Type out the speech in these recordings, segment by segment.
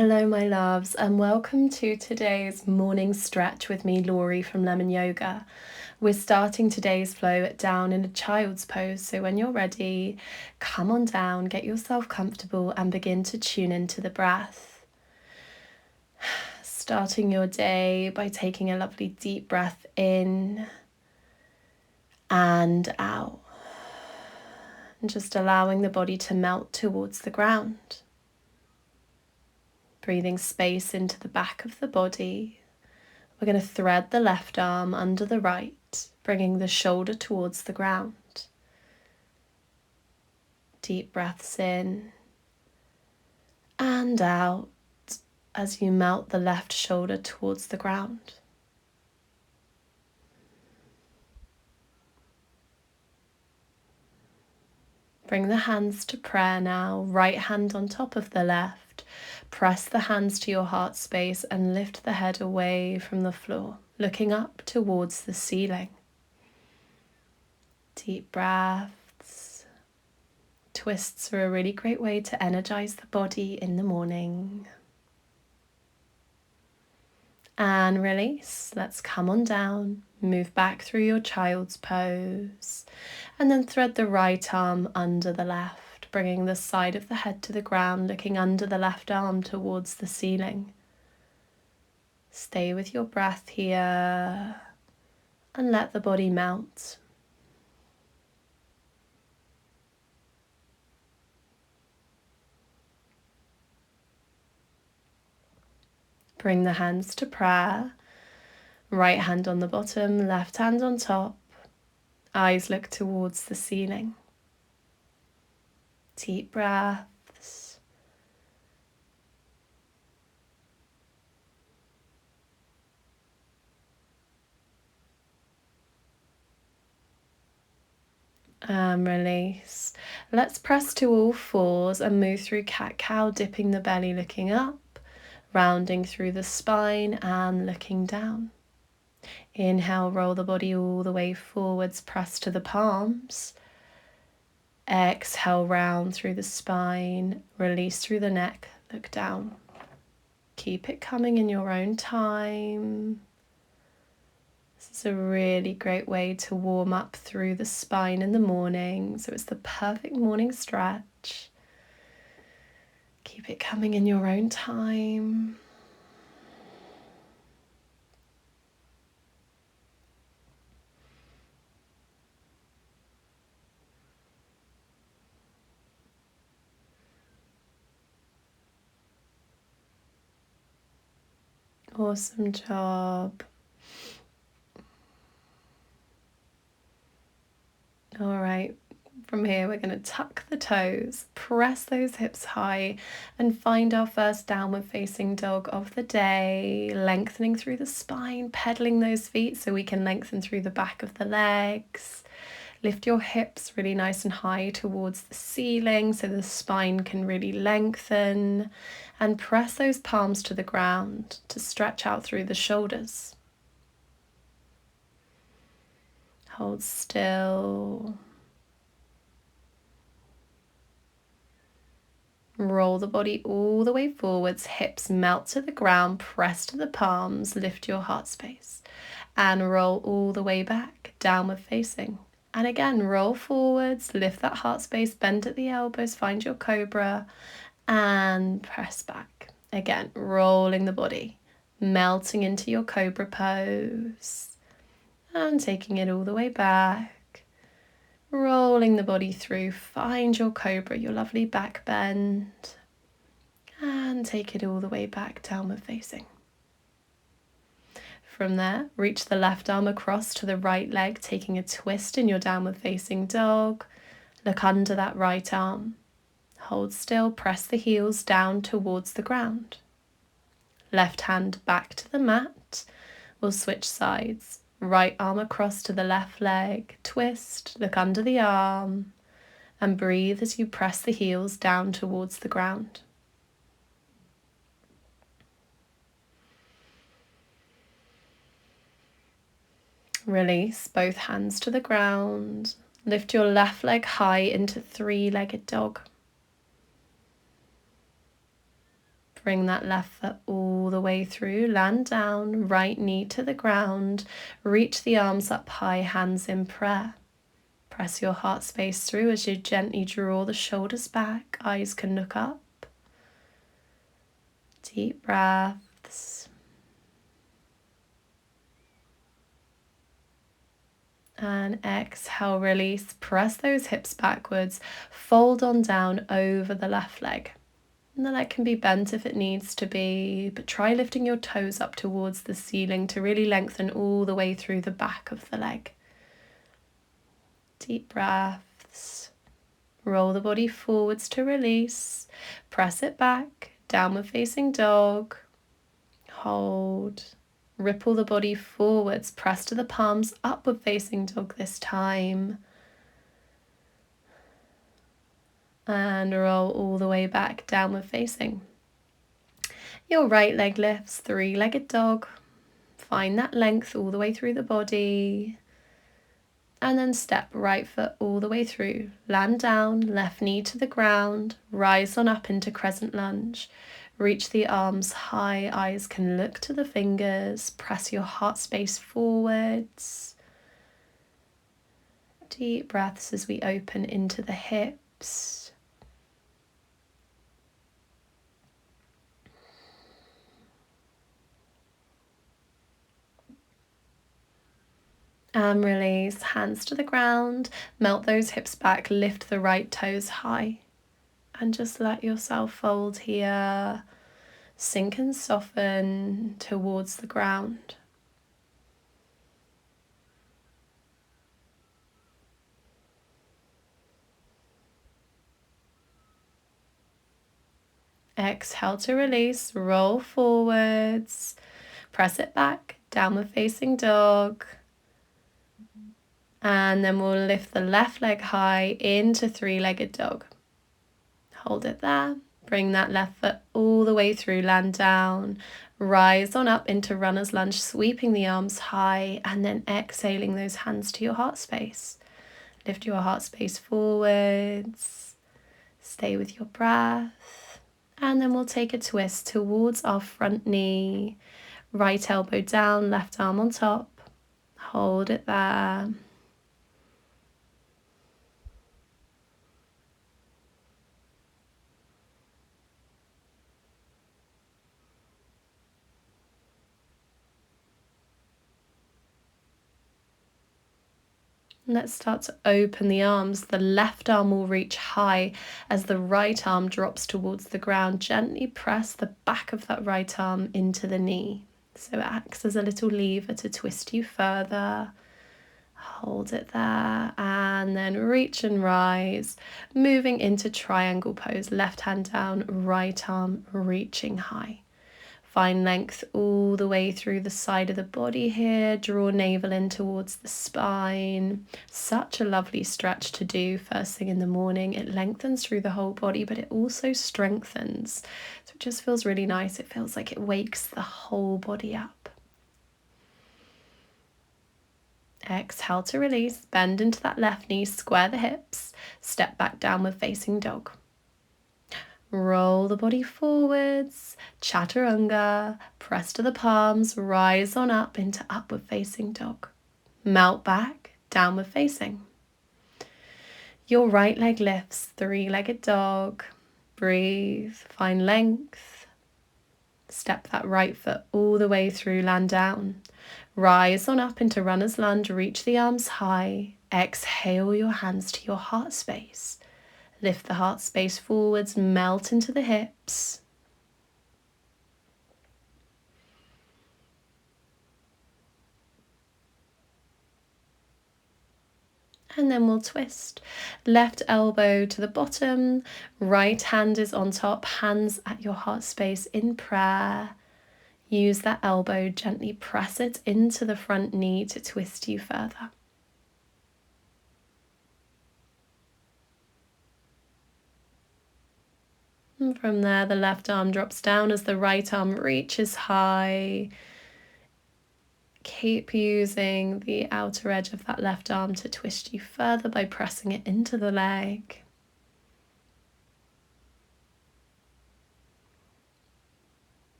Hello my loves, and welcome to today's morning stretch with me, Laurie from Lemon Yoga. We're starting today's flow down in a child's pose, so when you're ready, come on down, get yourself comfortable and begin to tune into the breath. Starting your day by taking a lovely deep breath in and out, and just allowing the body to melt towards the ground. Breathing space into the back of the body. We're going to thread the left arm under the right, bringing the shoulder towards the ground. Deep breaths in and out as you melt the left shoulder towards the ground. Bring the hands to prayer now, right hand on top of the left. Press the hands to your heart space and lift the head away from the floor, looking up towards the ceiling. Deep breaths. Twists are a really great way to energize the body in the morning. And release. Let's come on down. Move back through your child's pose. And then thread the right arm under the left, bringing the side of the head to the ground, looking under the left arm towards the ceiling. Stay with your breath here and let the body melt. Bring the hands to prayer. Right hand on the bottom, left hand on top. Eyes look towards the ceiling. Deep breaths. And release. Let's press to all fours and move through cat-cow, dipping the belly, looking up, rounding through the spine and looking down. Inhale, roll the body all the way forwards, press to the palms. Exhale, round through the spine, release through the neck, look down. Keep it coming in your own time. This is a really great way to warm up through the spine in the morning, so it's the perfect morning stretch. Keep it coming in your own time. Awesome job. All right, from here we're going to tuck the toes, press those hips high and find our first downward facing dog of the day, lengthening through the spine, pedaling those feet so we can lengthen through the back of the legs. Lift your hips really nice and high towards the ceiling so the spine can really lengthen, and press those palms to the ground to stretch out through the shoulders. Hold still. Roll the body all the way forwards, hips melt to the ground, press to the palms, lift your heart space, and roll all the way back, downward facing. And again, roll forwards, lift that heart space, bend at the elbows, find your cobra, and press back. Again, rolling the body, melting into your cobra pose, and taking it all the way back. Rolling the body through, find your cobra, your lovely back bend, and take it all the way back, downward facing. From there, reach the left arm across to the right leg, taking a twist in your downward facing dog. Look under that right arm. Hold still, press the heels down towards the ground. Left hand back to the mat. We'll switch sides. Right arm across to the left leg, twist, look under the arm, and breathe as you press the heels down towards the ground. Release both hands to the ground. Lift your left leg high into three-legged dog. Bring that left foot all the way through, land down, right knee to the ground, reach the arms up high, hands in prayer. Press your heart space through as you gently draw the shoulders back, eyes can look up. Deep breaths. And exhale, release, press those hips backwards, fold on down over the left leg. And the leg can be bent if it needs to be, but try lifting your toes up towards the ceiling to really lengthen all the way through the back of the leg. Deep breaths. Roll the body forwards to release. Press it back, downward facing dog. Hold. Ripple the body forwards, press to the palms, upward facing dog this time. And roll all the way back, downward facing. Your right leg lifts, three-legged dog. Find that length all the way through the body. And then step right foot all the way through. Land down, left knee to the ground. Rise on up into crescent lunge. Reach the arms high, eyes can look to the fingers. Press your heart space forwards. Deep breaths as we open into the hips. And release, hands to the ground, melt those hips back, lift the right toes high. And just let yourself fold here, sink and soften towards the ground. Exhale to release, roll forwards, press it back, downward facing dog. And then we'll lift the left leg high into three-legged dog. Hold it there. Bring that left foot all the way through, land down. Rise on up into runner's lunge, sweeping the arms high and then exhaling those hands to your heart space. Lift your heart space forwards. Stay with your breath. And then we'll take a twist towards our front knee. Right elbow down, left arm on top. Hold it there. Let's start to open the arms. The left arm will reach high as the right arm drops towards the ground. Gently press the back of that right arm into the knee. So it acts as a little lever to twist you further. Hold it there and then reach and rise. Moving into triangle pose. Left hand down, right arm reaching high. Find length all the way through the side of the body here. Draw navel in towards the spine. Such a lovely stretch to do first thing in the morning. It lengthens through the whole body, but it also strengthens. So it just feels really nice. It feels like it wakes the whole body up. Exhale to release. Bend into that left knee. Square the hips. Step back, downward facing dog. Roll the body forwards, chaturanga, press to the palms, rise on up into upward facing dog. Melt back, downward facing. Your right leg lifts, three-legged dog. Breathe, find length. Step that right foot all the way through, land down. Rise on up into runner's lunge, reach the arms high. Exhale your hands to your heart space. Lift the heart space forwards, melt into the hips. And then we'll twist. Left elbow to the bottom, right hand is on top, hands at your heart space in prayer. Use that elbow, gently press it into the front knee to twist you further. And from there, the left arm drops down as the right arm reaches high. Keep using the outer edge of that left arm to twist you further by pressing it into the leg.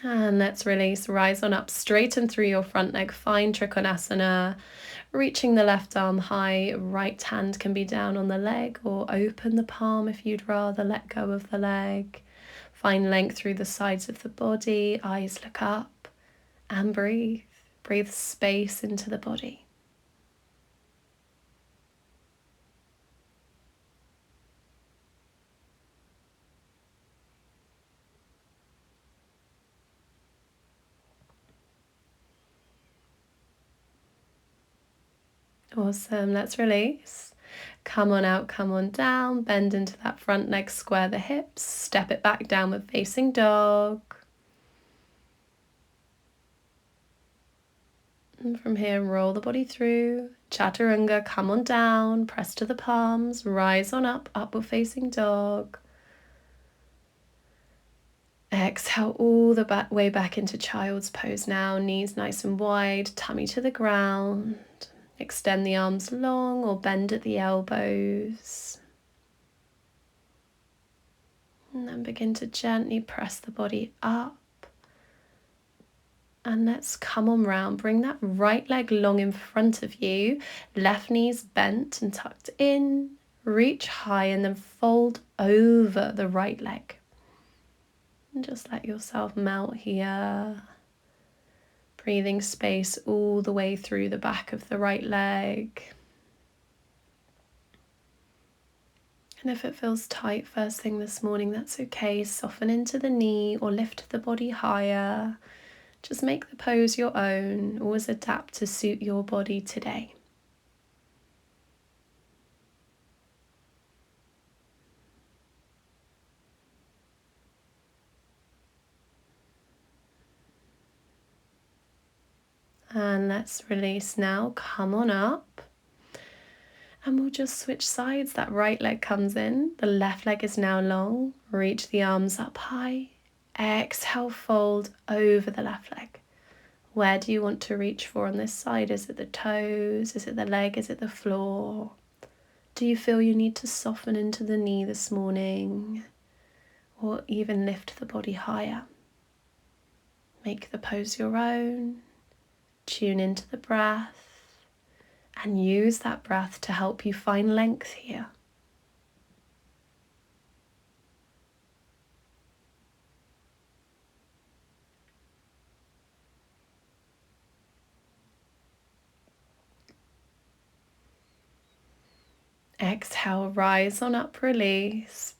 And let's release. Rise on up, straighten through your front leg. Find Trikonasana. Reaching the left arm high, right hand can be down on the leg, or open the palm if you'd rather let go of the leg. Find length through the sides of the body. Eyes look up and breathe. Breathe space into the body. Awesome. Let's release. Come on out, come on down. Bend into that front leg, square the hips. Step it back, downward facing dog. And from here, roll the body through. Chaturanga, come on down. Press to the palms. Rise on up, upward facing dog. Exhale all the way back into child's pose now. Knees nice and wide, tummy to the ground. Extend the arms long or bend at the elbows. And then begin to gently press the body up. And let's come on round. Bring that right leg long in front of you. Left knee's bent and tucked in. Reach high and then fold over the right leg. And just let yourself melt here. Breathing space all the way through the back of the right leg. And if it feels tight first thing this morning, that's okay. Soften into the knee or lift the body higher. Just make the pose your own. Always adapt to suit your body today. And let's release now. Come on up. And we'll just switch sides. That right leg comes in. The left leg is now long. Reach the arms up high. Exhale, fold over the left leg. Where do you want to reach for on this side? Is it the toes? Is it the leg? Is it the floor? Do you feel you need to soften into the knee this morning? Or even lift the body higher? Make the pose your own. Tune into the breath and use that breath to help you find length here. Exhale, rise on up, release.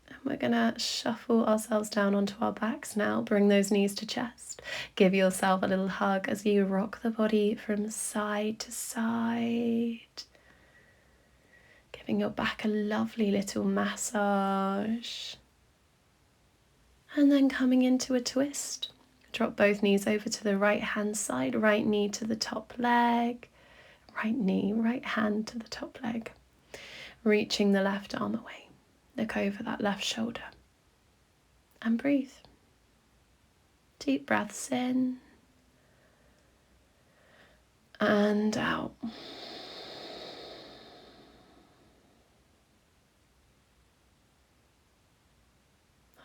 And we're gonna shuffle ourselves down onto our backs now. Bring those knees to chest. Give yourself a little hug as you rock the body from side to side. Giving your back a lovely little massage. And then coming into a twist. Drop both knees over to the right hand side, right knee to the top leg, right knee, right hand to the top leg. Reaching the left arm away. Look over that left shoulder. And breathe. Deep breaths in and out.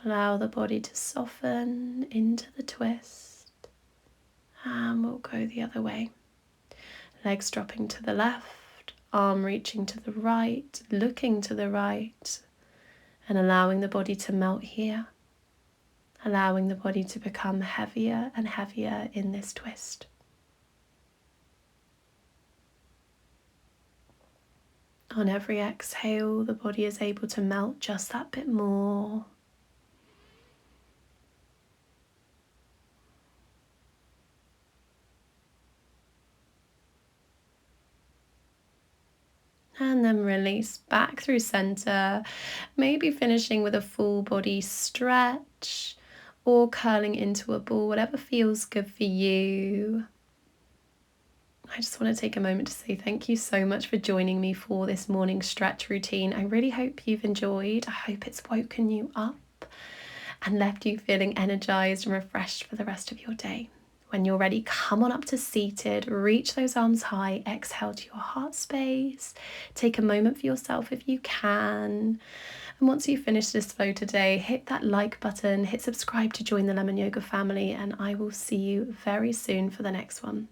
Allow the body to soften into the twist. And we'll go the other way. Legs dropping to the left, arm reaching to the right, looking to the right, and allowing the body to melt here. Allowing the body to become heavier and heavier in this twist. On every exhale, the body is able to melt just that bit more. And then release back through center, maybe finishing with a full body stretch or curling into a ball, whatever feels good for you. I just want to take a moment to say thank you so much for joining me for this morning stretch routine. I really hope you've enjoyed. I hope it's woken you up and left you feeling energized and refreshed for the rest of your day. When you're ready, come on up to seated, reach those arms high, exhale to your heart space. Take a moment for yourself if you can. And once you finish this flow today, hit that like button, hit subscribe to join the Lemon Yoga family, and I will see you very soon for the next one.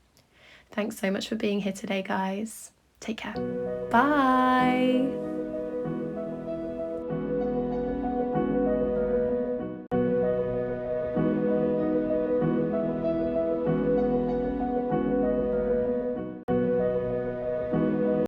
Thanks so much for being here today, guys. Take care. Bye.